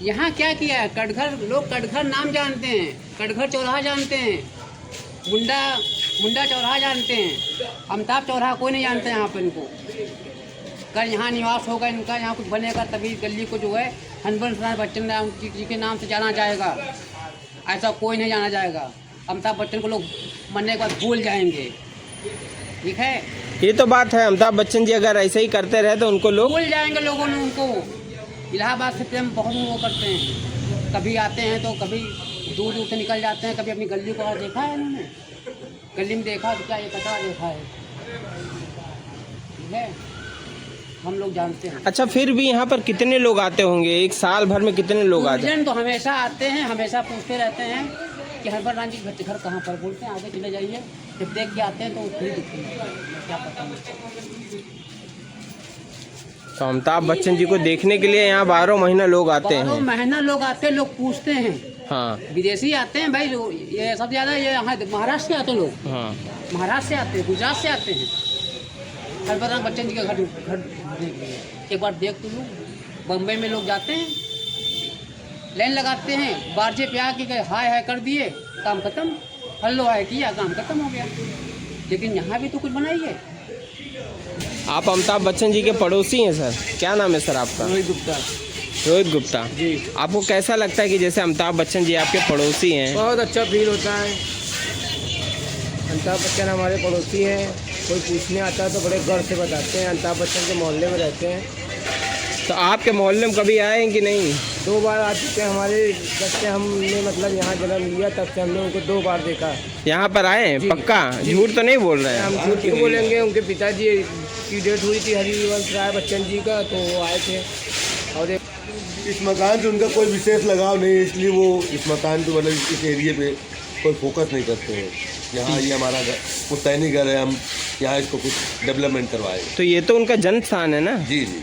यहाँ क्या किया है, कटघर लोग कटघर नाम जानते हैं, कटघर चौराहा जानते हैं, मुंडा चौराहा जानते हैं, अमिताभ चौराहा कोई नहीं जानते यहाँ पर इनको। कल यहाँ निवास होगा इनका, यहाँ कुछ बनेगा तभी गली को जो है हरिवंश राय बच्चन जी के नाम से जाना जाएगा, ऐसा कोई नहीं जाना जाएगा। अमिताभ बच्चन को लोग मरने के बाद भूल जाएंगे, ठीक है। ये तो बात है, अमिताभ बच्चन जी अगर ऐसे ही करते रहे तो उनको लोग भूल जाएंगे, लोगों ने उनको। इलाहाबाद से प्रेम बहुत वो करते हैं, कभी आते हैं तो कभी दूर दूर से निकल जाते हैं। कभी अपनी गली को देखा है इन्होंने, गली में देखा तो क्या ये कचरा देखा है, ठीक है, हम लोग जानते हैं। अच्छा, फिर भी यहाँ पर कितने लोग आते होंगे एक साल भर में, कितने लोग आते हैं? तो हमेशा आते हैं, हमेशा पूछते रहते हैं कि हरिवंश राय जी के घर कहाँ पर, बोलते हैं आगे चले जाइए, जब देख के आते हैं तो फिर दिखते हैं, क्या पता नहीं। तो अमिताभ बच्चन जी को देखने के लिए यहाँ 12 महीना लोग आते हैं। 12 महीना लोग आते हैं, लोग पूछते हैं। हाँ, विदेशी आते हैं भाई, जो ये सब ज़्यादा ये यहाँ महाराष्ट्र से आते हैं लोग। हाँ, महाराष्ट्र से आते हैं, गुजरात से आते हैं हरिवंश राय बच्चन जी का घर देखने के लिए। एक बार देख तो लो, बम्बई में लोग जाते हैं, लाइन लगाते हैं, बारजे पे आके गए हाय हाय कर दिए, काम खत्म, हल्लो हाय किया, काम खत्म हो गया। लेकिन यहाँ भी तो कुछ बनाइए। आप अमिताभ बच्चन जी के पड़ोसी हैं सर, क्या नाम है सर आपका? रोहित गुप्ता। रोहित गुप्ता जी। आपको कैसा लगता है कि जैसे अमिताभ बच्चन जी आपके पड़ोसी हैं? बहुत अच्छा फील होता है। अमिताभ बच्चन हमारे पड़ोसी हैं, कोई पूछने आता है तो बड़े गर्व से बताते हैं अमिताभ बच्चन के मोहल्ले में रहते हैं। तो आपके मोहल्ले में कभी आए हैं कि नहीं? 2 बार आ चुके हैं। हमारे जब से हमने मतलब यहाँ जन्म लिया तब से हमने उनको 2 बार देखा। यहाँ पर आए हैं? जी। पक्का झूठ तो नहीं बोल रहे हम हैं? झूठ क्यों बोलेंगे, उनके पिताजी की डेथ हुई थी हरिवंश राय बच्चन जी का, तो वो आए थे। और इस मकान से उनका कोई विशेष लगाव नहीं है, इसलिए वो इस मकान पे मतलब इस एरिए पे कोई फोकस नहीं करते हैं। यहाँ ये हमारा घर पुश्तैनी घर है, हम यहाँ इसको कुछ डेवलपमेंट करवाए। तो ये तो उनका जन्म स्थान है ना? जी जी।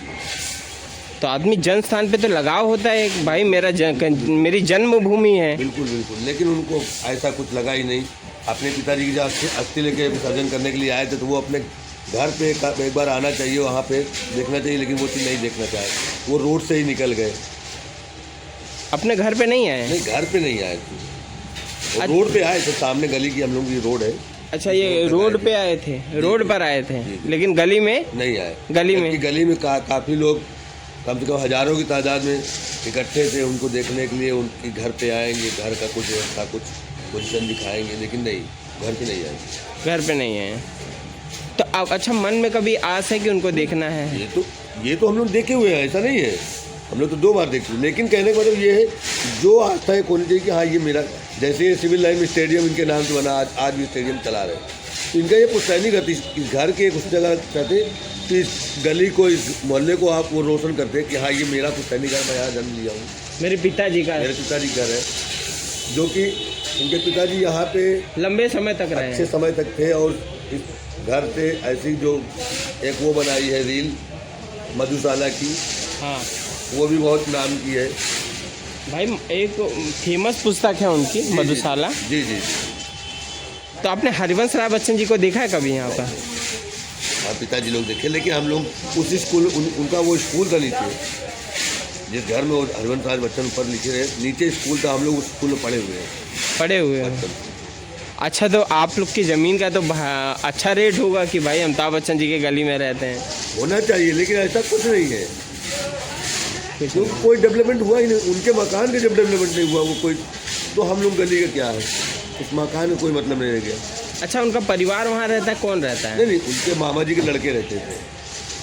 तो आदमी जन्म स्थान पे तो लगाव होता है कि भाई मेरी जन्मभूमि है। बिल्कुल बिल्कुल, लेकिन उनको ऐसा कुछ लगा ही नहीं। अपने पिताजी की जब अस्थि लेके विसर्जन करने के लिए आए थे तो वो अपने घर पे एक बार आना चाहिए, वहाँ पे देखना चाहिए, लेकिन वो चीज़ नहीं देखना चाहे, वो रोड से ही निकल गए। अपने घर पे नहीं आए? नहीं, घर पे नहीं आए थे, वो रोड पे आए थे, सामने गली की हम लोग की रोड है। अच्छा, ये रोड पे आए थे, रोड पर आए थे, लेकिन गली में नहीं आए। गली में गली में काफ़ी लोग, कम से कम हजारों की तादाद में इकट्ठे थे, उनको देखने के लिए उनके घर पे आएंगे, घर का कुछ ऐसा कुछ पोजीशन दिखाएंगे, लेकिन नहीं, घर पे नहीं आएंगे। घर पे नहीं आए। तो अब अच्छा, मन में कभी आस है कि उनको देखना है? ये तो हम लोग देखे हुए हैं, ऐसा नहीं है, हम लोग तो 2 बार देखे। लेकिन कहने का मतलब ये है, जो आस्था है होनी चाहिए कि हाँ ये मेरा, जैसे ये सिविल लाइन में स्टेडियम इनके नाम से बना, आज भी स्टेडियम चला रहे हैं, तो इनका ये पुश्तैनी घर, इस घर के उस जगह चाहते कि इस गली को, इस मोहल्ले को आप वो रोशन करते कि हाँ ये मेरा पुश्तैनी घर, मैं यहाँ जन्म लिया हूँ, मेरे पिताजी का, मेरे पिताजी घर है, जो कि उनके पिताजी यहाँ पे लंबे समय तक रहे, अच्छे समय तक थे। और इस घर से ऐसी जो एक वो बनाई है रील मधुशाला की, हाँ वो भी बहुत नाम की है भाई, एक फेमस पुस्तक है उनकी मधुशाला। जी जी। तो आपने हरिवंश राय बच्चन जी को देखा है कभी यहाँ पर? हाँ, पिताजी लोग देखे, लेकिन हम लोग उसी स्कूल, उनका वो स्कूल था नीचे, जिस घर में वो हरिवंश राय बच्चन ऊपर लिखे रहे, नीचे स्कूल था, हम लोग उस स्कूल में पढ़े हुए हैं। अच्छा, तो आप लोग की ज़मीन का तो अच्छा रेट होगा कि भाई अमिताभ बच्चन जी के गली में रहते हैं? होना चाहिए, लेकिन ऐसा कुछ नहीं है, क्योंकि कोई डेवलपमेंट हुआ ही नहीं। उनके मकान का जब डेवलपमेंट नहीं हुआ, वो कोई, तो हम लोग गली का क्या है, उस मकान में कोई मतलब नहीं रह गया। अच्छा, उनका परिवार वहाँ रहता है? कौन रहता है? नहीं, उनके मामा जी के लड़के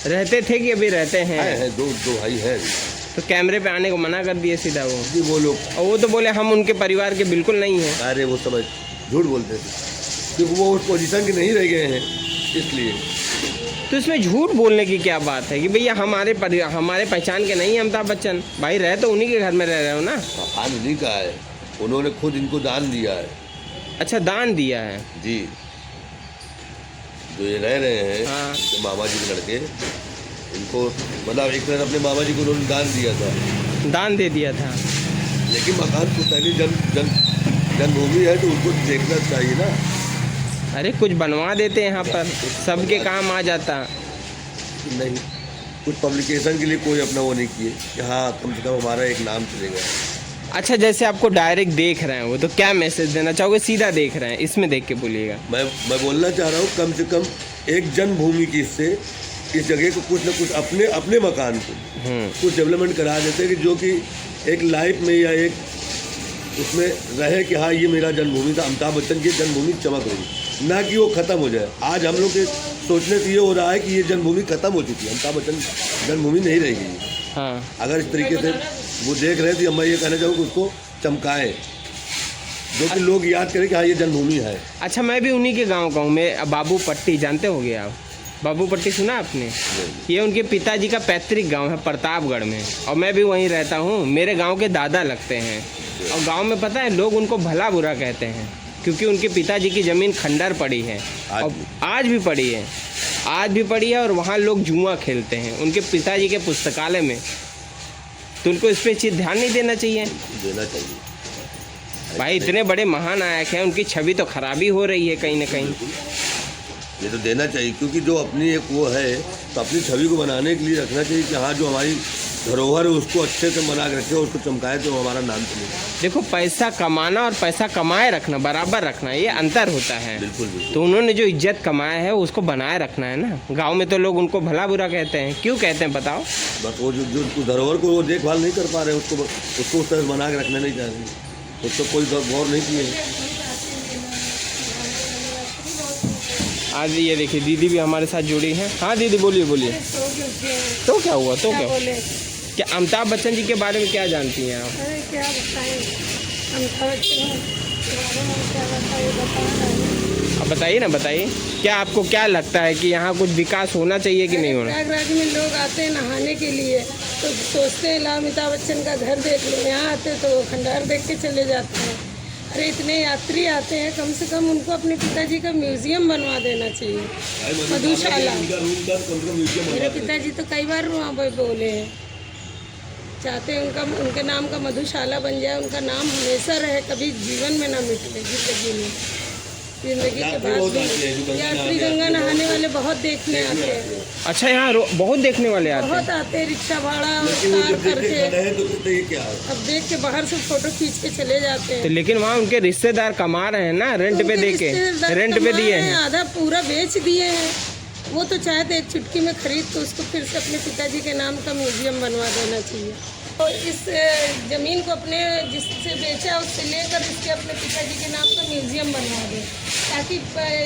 रहते थे कि अभी रहते हैं? है, दो भाई है। तो कैमरे पे आने को मना कर दिए सीधा वो? जी, वो लोग, और वो तो बोले हम उनके परिवार के बिल्कुल नहीं हैं। अरे वो समझ झूठ बोलते थे, क्योंकि वो उस पोजीशन के नहीं रह गए हैं, इसलिए। तो इसमें झूठ बोलने की क्या बात है कि भैया हमारे पहचान के नहीं है अमिताभ बच्चन? भाई रहे तो उन्हीं के घर में रह रहे हो ना? मकान उन्हीं का है, उन्होंने खुद इनको दान दिया है। अच्छा, दान दिया है? जी, जो ये रह रहे हैं, हाँ। मामा जी के लड़के, इनको मतलब एक तरह अपने मामा जी को उन्होंने दान दिया था, दान दे दिया था। लेकिन मकान पुश्तैनी जन्मभूमि है, तो उनको देखना चाहिए ना। अरे कुछ बनवा देते हैं यहाँ पर, सबके काम आ जाता। नहीं, कुछ पब्लिकेशन के लिए कोई अपना वो नहीं किए कि हाँ कम से कम हमारा एक नाम चलेगा। अच्छा, जैसे आपको डायरेक्ट देख रहे हैं वो, तो क्या मैसेज देना चाहोगे? सीधा देख रहे हैं, इसमें देख के बोलिएगा। मैं बोलना चाह रहा हूँ कम से कम एक जन्मभूमि की इससे इस जगह को कुछ ना कुछ अपने मकान को कुछ डेवलपमेंट करा देते कि जो कि एक लाइफ में या एक उसमें रहे कि हाँ ये मेरा जन्मभूमि था, अमिताभ बच्चन की जन्मभूमि चमक रही, ना कि वो ख़त्म हो जाए। आज हम लोग के सोचने से ये हो रहा है कि ये जन्मभूमि ख़त्म हो चुकी है, अमिताभ बच्चन जन्मभूमि नहीं रहेगी। हाँ, अगर इस तरीके से वो देख रहे थे, मैं ये कहना चाहूँ कि उसको चमकाएं, जो कि लोग याद करें कि हाँ ये जन्मभूमि है। अच्छा, मैं भी उन्हीं के गांव का हूँ। मैं बाबू पट्टी, जानते होंगे आप? बाबू पट्टी सुना आपने? ये उनके पिताजी का पैतृक गांव है प्रतापगढ़ में, और मैं भी वहीं रहता हूँ। मेरे गांव के दादा लगते हैं। और गांव में पता है लोग उनको भला बुरा कहते हैं, क्योंकि उनके पिताजी की ज़मीन खंडर पड़ी है, और आज भी पड़ी है, और वहाँ लोग जुआ खेलते हैं उनके पिताजी के पुस्तकालय में। तो उनको इस पर ध्यान नहीं देना चाहिए भाई। इतने बड़े महानायक हैं, उनकी छवि तो खराबी हो रही है कहीं ना कहीं। ये तो देना चाहिए, क्योंकि जो अपनी एक वो है तो अपनी छवि को बनाने के लिए रखना चाहिए कि हाँ जो हमारी धरोहर है उसको अच्छे से बना के रखे, उसको चमकाए तो हमारा नाम चलेगा। देखो, पैसा कमाना और पैसा कमाए रखना, बराबर रखना, ये अंतर होता है। बिल्कुल। तो उन्होंने जो इज्जत कमाया है उसको बनाए रखना है ना। गांव में तो लोग उनको भला बुरा कहते हैं, क्यों कहते हैं बताओ? बस वो जो धरोहर को वो देखभाल नहीं कर पा रहे, उसको उस तरह बना के रखना नहीं चाह रहे, उसको कोई गौर नहीं किए। आज ये देखिए दीदी भी हमारे साथ जुड़ी हैं। हाँ दीदी, बोलिए। तो क्या हुआ? क्या अमिताभ बच्चन जी के बारे में क्या जानती हैं आप? अरे क्या बताएं, अमिताभ बच्चन के बारे में क्या बताइए। अब बताइए ना, बताइए क्या आपको क्या लगता है कि यहाँ कुछ विकास होना चाहिए कि नहीं होना? प्रयागराज में लोग आते हैं नहाने के लिए, तो सोचते हैं ला अमिताभ बच्चन का घर देख लो, यहाँ आते तो खंडहर देख के चले जाते हैं। अरे इतने यात्री आते हैं, कम से कम उनको अपने पिताजी का म्यूजियम बनवा देना चाहिए, मधुशाला। मेरे पिताजी तो कई बार वहाँ पर बोले हैं, चाहते हैं उनके नाम का मधुशाला बन जाए, उनका नाम हमेशा रहे, कभी जीवन में ना मिटे, जिंदगी के बाद भी। यात्री गंगा नहाने वाले बहुत देखने आते हैं। अच्छा, यहाँ बहुत देखने वाले आते हैं? बहुत आते हैं, रिक्शा भाड़ा कार करके, अब देख के बाहर से फोटो खींच के चले जाते हैं। तो लेकिन वहाँ उनके रिश्तेदार कमा रहे हैं ना, रेंट पे दे के, रेंट पे दिए हैं, आधा पूरा बेच दिए हैं। वो तो चाहते एक चुटकी में खरीद के उसको फिर से अपने पिताजी के नाम का म्यूजियम बनवा देना चाहिए। और इस ज़मीन को अपने जिससे बेचा उससे लेकर इसके अपने पिताजी के नाम का म्यूजियम बनवा दें, ताकि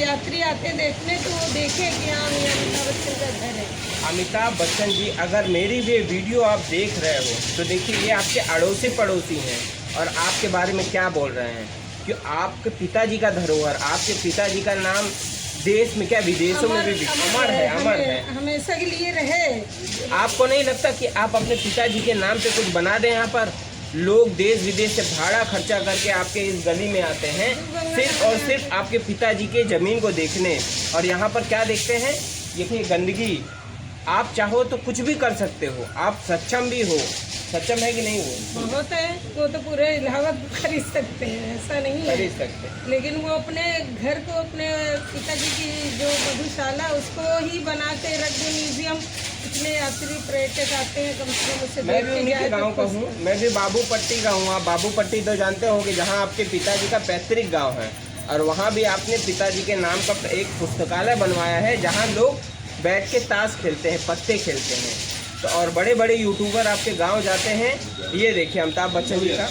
यात्री आते देखने तो वो देखें कि हाँ ये अमिताभ बच्चन का घर है। अमिताभ बच्चन जी, अगर मेरी भी वीडियो आप देख रहे हो तो देखिए ये आपके अड़ोसी पड़ोसी हैं और आपके बारे में क्या बोल रहे हैं कि आपके पिताजी का धरोहर, आपके पिताजी का नाम देश में क्या विदेशों में भी अमर है, हमेशा के लिए रहे। आपको नहीं लगता कि आप अपने पिताजी के नाम पे कुछ बना दें? यहाँ पर लोग देश विदेश से भाड़ा खर्चा करके आपके इस गली में आते हैं सिर्फ और सिर्फ आपके पिताजी के ज़मीन को देखने, और यहाँ पर क्या देखते हैं? ये गंदगी। आप चाहो तो कुछ भी कर सकते हो, आप सक्षम भी हो। सक्षम है कि नहीं? वो बहुत है, वो तो पूरे इलाहाबाद खरीद सकते हैं, ऐसा नहीं है खरीद सकते, लेकिन वो अपने घर को, अपने पिताजी की जो मधुशाला उसको ही बना के रख दे म्यूजियम। इतने यात्री पर्यटक आते हैं, कम से कम उसे मैं भी उन्हीं के गाँव का हूँ, मैं भी बाबू पट्टी का हूँ। आप बाबू पट्टी तो जानते होंगे, जहाँ आपके पिताजी का पैतृक गाँव है, और वहाँ भी आपने पिताजी के नाम का एक पुस्तकालय बनवाया है, जहाँ लोग बैठ के ताश खेलते हैं, पत्ते खेलते हैं। तो और बड़े बड़े यूट्यूबर आपके गांव जाते हैं, ये देखिए अमिताभ बच्चन जी का।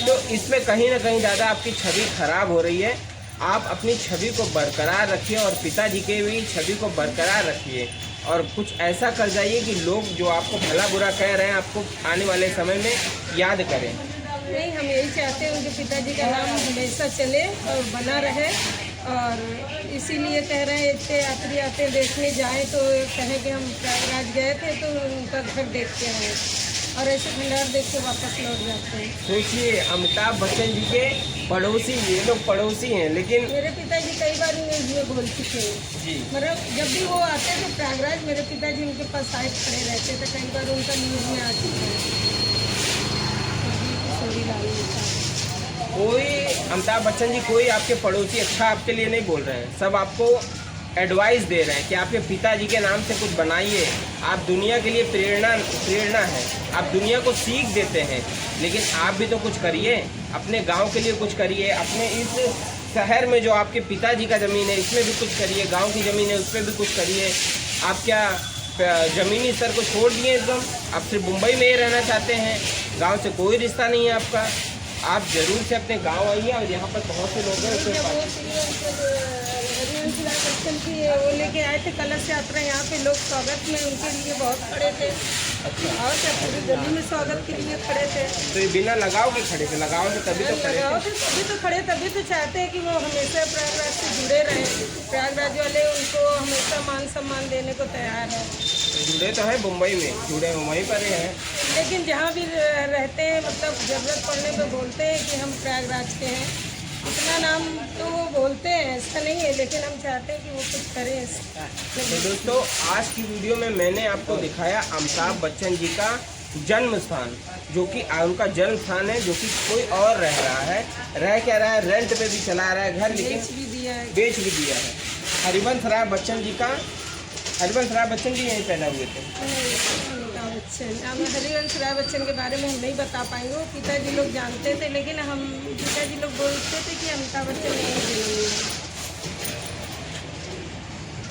तो इसमें कहीं ना कहीं ज़्यादा आपकी छवि खराब हो रही है। आप अपनी छवि को बरकरार रखिए और पिताजी के भी छवि को बरकरार रखिए, और कुछ ऐसा कर जाइए कि लोग जो आपको भला बुरा कह रहे हैं आपको आने वाले समय में याद करें। नहीं, हम यही चाहते हैं उनके पिताजी का नाम हमेशा चले और बना रहे, और इसीलिए कह रहे हैं इतने यात्री आते देखने जाएं तो कहें कि हम प्रयागराज गए थे तो उनका घर देख के आए, और ऐसे खंडहर देख के वापस लौट जाते हैं। सोचिए, अमिताभ बच्चन जी के पड़ोसी, ये लोग पड़ोसी हैं, लेकिन मेरे पिताजी कई बार न्यूज़ में बोल चुके हैं जी। मतलब जब भी वो आते थे प्रयागराज, मेरे पिताजी उनके पास साइड खड़े रहते थे, कई बार उनका न्यूज़ में आ चुका है। कोई अमिताभ बच्चन जी कोई आपके पड़ोसी अच्छा आपके लिए नहीं बोल रहे हैं, सब आपको एडवाइस दे रहे हैं कि आपके पिताजी के नाम से कुछ बनाइए। आप दुनिया के लिए प्रेरणा है, आप दुनिया को सीख देते हैं, लेकिन आप भी तो कुछ करिए, अपने गांव के लिए कुछ करिए, अपने इस शहर में जो आपके पिताजी का ज़मीन है इसमें भी कुछ करिए, गांव की ज़मीन है उस पर भी कुछ करिए। आप क्या ज़मीनी स्तर को छोड़ दिए एकदम? आप सिर्फ मुंबई में ही रहना चाहते हैं, गांव से कोई रिश्ता नहीं है आपका? आप ज़रूर से अपने गांव आइए और यहाँ पर बहुत से लोग हैं बच्चन की वो लेके आए थे कलश यात्रा, यहाँ पे लोग स्वागत में उनके लिए बहुत खड़े थे। और क्या पूरी गली में स्वागत के लिए खड़े थे। तो ये बिना लगाव के खड़े थे? लगाव थे तभी तो खड़े थे। लगाओ थे तभी तो खड़े, तभी तो चाहते हैं कि वो हमेशा प्रयागराज से जुड़े रहें। प्रयागराज वाले उनको हमेशा मान सम्मान देने को तैयार है। जुड़े तो है मुंबई में, जुड़े वहीं पर ही हैं, लेकिन जहाँ भी रहते हैं मतलब ज़रूरत पड़ने पे बोलते हैं कि हम प्रयागराज के हैं। इतना नाम तो वो बोलते हैं, ऐसा नहीं है, लेकिन हम चाहते हैं कि वो कुछ करें इसका। तो दोस्तों आज की वीडियो में मैंने आपको दिखाया अमिताभ बच्चन जी का जन्म स्थान, जो कि उनका जन्म स्थान है, जो कि कोई और रह रहा है। रह क्या रहा है? रेंट पे भी चला रहा है घर, लेकिन बेच भी दिया है। हरिवंश राय बच्चन जी का, हरिवंश राय बच्चन जी यहीं पैदा हुए थे। अमिताभ बच्चन, हरिवंश राय बच्चन के बारे में हम नहीं बता पाएंगे, वो पिताजी लोग जानते थे, लेकिन हम पिताजी लोग बोलते थे कि अमिताभ बच्चन यहीं जन्म हुए।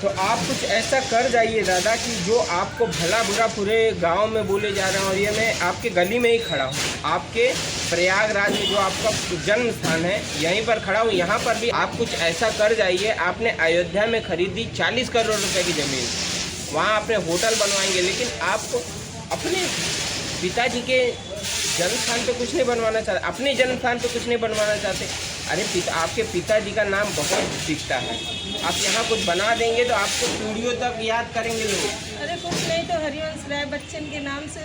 तो आप कुछ ऐसा कर जाइए दादा कि जो आपको भला बुरा पूरे गांव में बोले जा रहे हैं। और ये मैं आपके गली में ही खड़ा हूँ, आपके प्रयागराज में जो आपका जन्म स्थान है यहीं पर खड़ा हूँ। यहाँ पर भी आप कुछ ऐसा कर जाइए। आपने अयोध्या में खरीदी 40 करोड़ रुपए की ज़मीन, वहाँ आपने होटल बनवाएंगे, लेकिन आप अपने पिताजी के जन्म स्थान पे कुछ नहीं बनवाना चाहते, अपने जन्म स्थान पे कुछ नहीं बनवाना चाहते। अरे आपके पिताजी का नाम बहुत दिखता है, आप यहाँ कुछ बना देंगे तो आपको पीढ़ियों तक याद करेंगे लोग। अरे कुछ नहीं तो हरिवंश राय बच्चन के नाम से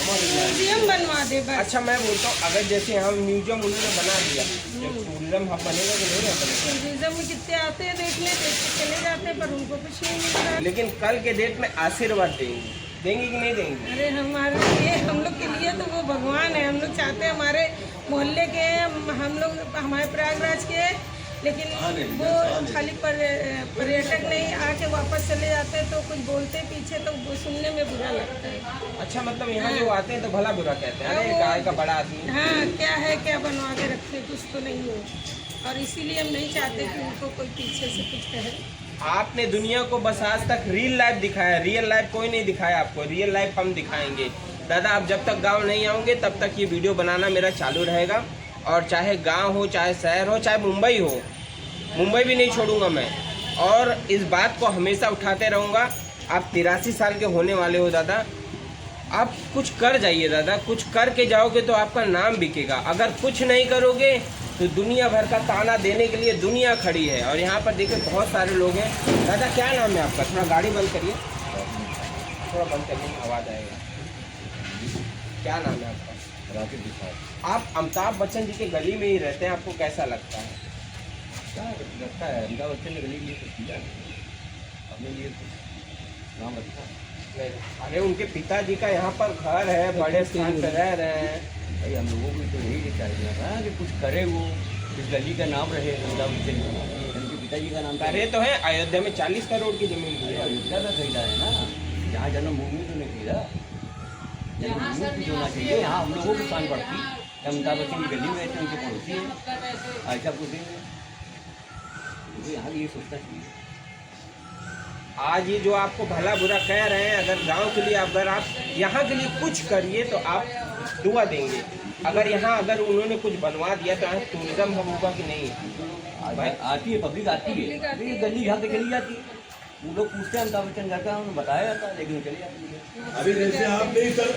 म्यूजियम बनवा दे बस। अच्छा मैं बोलता हूँ, अगर जैसे हम म्यूजियम उन्होंने बना दिया, टूरिज्म हब बनेगा कि नहीं बनेगा? टूरिज्म में कितने आते हैं देखने, देख के चले जाते हैं, पर उनको कुछ नहीं मिलता। लेकिन कल के डेट में आशीर्वाद देंगे कि नहीं देंगे? अरे हमारे लिए, हम लोग के लिए तो वो भगवान है। हम लोग चाहते हैं हमारे मोहल्ले के, हम लोग हमारे प्रयागराज के, लेकिन वो खाली पर्यटक नहीं आके वापस चले जाते हैं, तो कुछ बोलते पीछे तो वो सुनने में बुरा लगता है। अच्छा मतलब यहाँ जो आते हैं तो भला बुरा कहते हैं, अरे गाय का बड़ा आदमी। हाँ क्या है, क्या बनवा के रखे, कुछ तो नहीं हो। और इसीलिए हम नहीं चाहते कि उनको कोई पीछे से कुछ कहे। आपने दुनिया को बस आज तक रियल लाइफ दिखाया, रियल लाइफ कोई नहीं दिखाया आपको। रियल लाइफ हम दिखाएंगे दादा। आप जब तक गांव नहीं आओगे तब तक ये वीडियो बनाना मेरा चालू रहेगा, और चाहे गांव हो, चाहे शहर हो, चाहे मुंबई हो, मुंबई भी नहीं छोड़ूंगा मैं, और इस बात को हमेशा उठाते रहूँगा। आप 83 साल के होने वाले हो दादा, आप कुछ कर जाइए दादा, कुछ करके जाओगे तो आपका नाम बिकेगा। अगर कुछ नहीं करोगे तो दुनिया भर का ताना देने के लिए दुनिया खड़ी है। और यहाँ पर देखिए बहुत सारे लोग हैं। दादा क्या नाम है आपका? थोड़ा गाड़ी बंद करिए, थोड़ा बंद करिए, आवाज़ आएगा। क्या नाम है आपका? राकेश प्रसाद। आप अमिताभ बच्चन जी के गली में ही रहते हैं, आपको कैसा लगता है? क्या लगता है? अमिताभ बच्चन ने गली के लिए कुछ किया, अपने लिए नाम रखा। अरे उनके पिताजी का यहाँ पर घर है, बड़े स्थान पर रह रहे हैं। भाई हम लोगों को तो यही चाहिए था कि कुछ करे, वो इस गली का नाम रहे अमिताभ बच्चन, उनके पिताजी का नाम अरे तो है अयोध्या में 40 करोड़ की जमीन दी है। अयोध्या का खरीदा है ना, जहाँ जन्मभूमि तो नहीं खरीदा, जन्मभूमि की होना चाहिए। यहाँ हम लोगों को शान पड़ती है, अमिताभ बच्चन की गली में रहते, उनके पड़ोसी है, ऐसा कुछ नहीं। यहाँ ये सोचना चाहिए। आज ये जो आपको भला बुरा कह रहे हैं, अगर गांव के लिए, अगर आप यहाँ के लिए कुछ करिए तो आप दुआ देंगे। अगर यहाँ अगर उन्होंने कुछ बनवा दिया तो यहाँ टूरिज्म हम होगा कि नहीं? आती है, पब्लिक आती है, गली यहाँ से चली जाती है। वो लोग पूछते हैं अमिताभ बच्चन घर का, उन्हें बताया जाता है, लेकिन चली जाती है। अभी जैसे आपने सर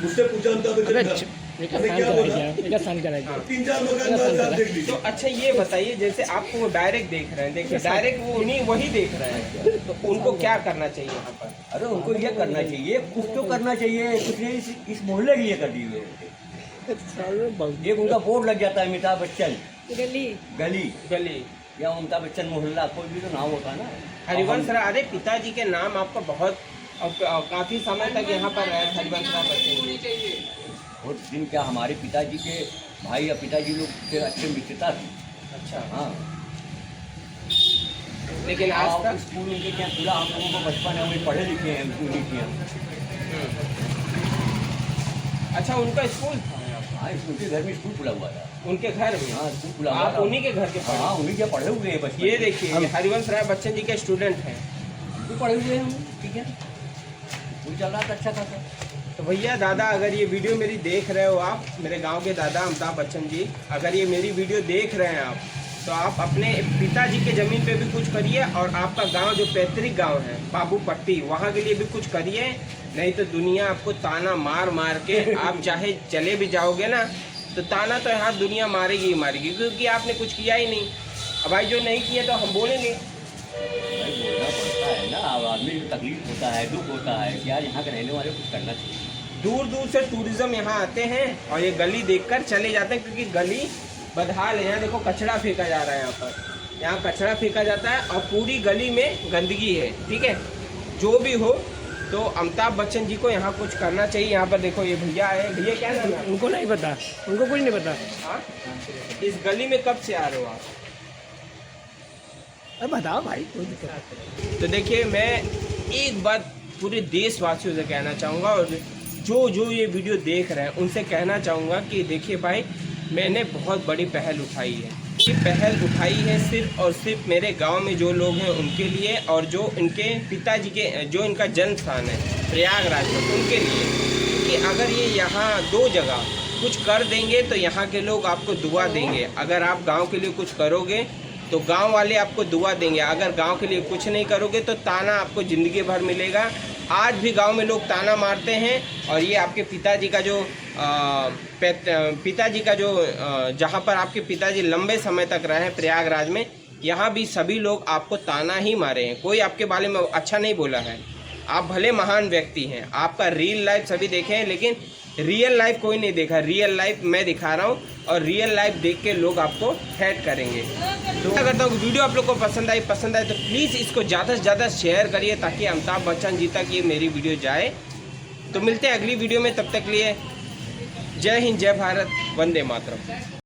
मुझसे पूछा अमिताभ बच्चन क्या बोला, 3-4 मकान देख लीजिए। तो अच्छा ये बताइए, जैसे आपको वो डायरेक्ट देख रहे हैं, देखिए डायरेक्ट वो उन्हीं वही देख रहे हैं, तो उनको क्या करना चाहिए यहाँ पर? अरे उनको ये करना चाहिए, कुछ तो करना चाहिए, कुछ नहीं इस मोहल्ले के लिए कर दी हुए। एक उनका बोर्ड लग जाता है, अमिताभ बच्चन गली गली गली या अमिताभ बच्चन मोहल्ला, कोई भी तो नाम होता है ना। हरिवंश राय, अरे पिताजी के नाम आपका बहुत काफी समय तक यहाँ पर रहे हरिवंश राय बच्चन जी। और दिन क्या हमारे पिताजी के भाई या पिताजी लोग के अच्छे मित्रता थी। अच्छा हाँ, लेकिन आज तक स्कूल उनके क्या पूरा हम लोगों को बचपन है, वही पढ़े लिखे हैं, स्कूल नहीं किए। अच्छा, उनका स्कूल था हाँ, उनके घर में स्कूल खुला हुआ था। उनके घर में? हाँ, स्कूल खुला हुआ आप था। उन्हीं के घर के पढ़े? हाँ, उन्हीं के पढ़े हुए हैं बचपन। ये देखिए, ये हरिवंश राय बच्चन जी के स्टूडेंट हैं। भी पढ़े हुए हैं हम, ठीक है। स्कूल चल रहा था अच्छा खासा। तो भैया दादा, अगर ये वीडियो मेरी देख रहे हो आप, मेरे गांव के दादा अमिताभ बच्चन जी, अगर ये मेरी वीडियो देख रहे हैं आप, तो आप अपने पिताजी के ज़मीन पे भी कुछ करिए, और आपका गांव जो पैतृक गांव है बाबू पट्टी, वहाँ के लिए भी कुछ करिए। नहीं तो दुनिया आपको ताना मार मार के, आप चाहे चले भी जाओगे ना, तो ताना तो यहाँ दुनिया मारेगी ही मारेगी, क्योंकि आपने कुछ किया ही नहीं। अब भाई जो नहीं किया तो हम बोलेंगे। भाई बोलना पड़ता है ना, अब आदमी को तकलीफ होता है, दुख होता है कि यार यहाँ के रहने वाले कुछ करना चाहिए। दूर दूर से टूरिज्म यहाँ आते हैं और ये गली देखकर चले जाते हैं, क्योंकि गली बदहाल है। यहाँ देखो कचरा फेंका जा रहा है, यहाँ कचरा फेंका जाता है और पूरी गली में गंदगी है, ठीक है। जो भी हो, तो अमिताभ बच्चन जी को यहाँ कुछ करना चाहिए। यहाँ पर देखो ये भैया है, भैया क्या नाम है? उनको नहीं पता, उनको कुछ नहीं पता। हाँ? इस गली में कब से आ रहे हो आप? अब बताओ भाई, कोई दिक्कत नहीं। तो देखिए, मैं एक बात पूरे देशवासियों से कहना चाहूँगा, और जो ये वीडियो देख रहे हैं उनसे कहना चाहूँगा कि देखिए भाई, मैंने बहुत बड़ी पहल उठाई है। ये पहल उठाई है सिर्फ और सिर्फ मेरे गांव में जो लोग हैं उनके लिए, और जो इनके पिताजी के, जो इनका जन्म स्थान है प्रयागराज में, उनके लिए। क्योंकि अगर ये यहाँ 2 जगह कुछ कर देंगे तो यहाँ के लोग आपको दुआ देंगे। अगर आप गाँव के लिए कुछ करोगे तो गांव वाले आपको दुआ देंगे। अगर गांव के लिए कुछ नहीं करोगे तो ताना आपको ज़िंदगी भर मिलेगा। आज भी गांव में लोग ताना मारते हैं, और ये आपके पिताजी का जो जहां पर आपके पिताजी लंबे समय तक रहे हैं प्रयागराज में, यहाँ भी सभी लोग आपको ताना ही मारे हैं। कोई आपके बारे में अच्छा नहीं बोला है। आप भले महान व्यक्ति हैं, आपका रियल लाइफ सभी देखे हैं, लेकिन रियल लाइफ कोई नहीं देखा। रियल लाइफ मैं दिखा रहा हूँ, और रियल लाइफ देख के लोग आपको हेट करेंगे। तो मैं करता हूँ, वीडियो आप लोग को पसंद आए तो प्लीज़ इसको ज़्यादा से ज़्यादा शेयर करिए, ताकि अमिताभ बच्चन जी तक ये मेरी वीडियो जाए। तो मिलते हैं अगली वीडियो में, तब तक लिए जय हिंद, जय भारत, वंदे मातरम।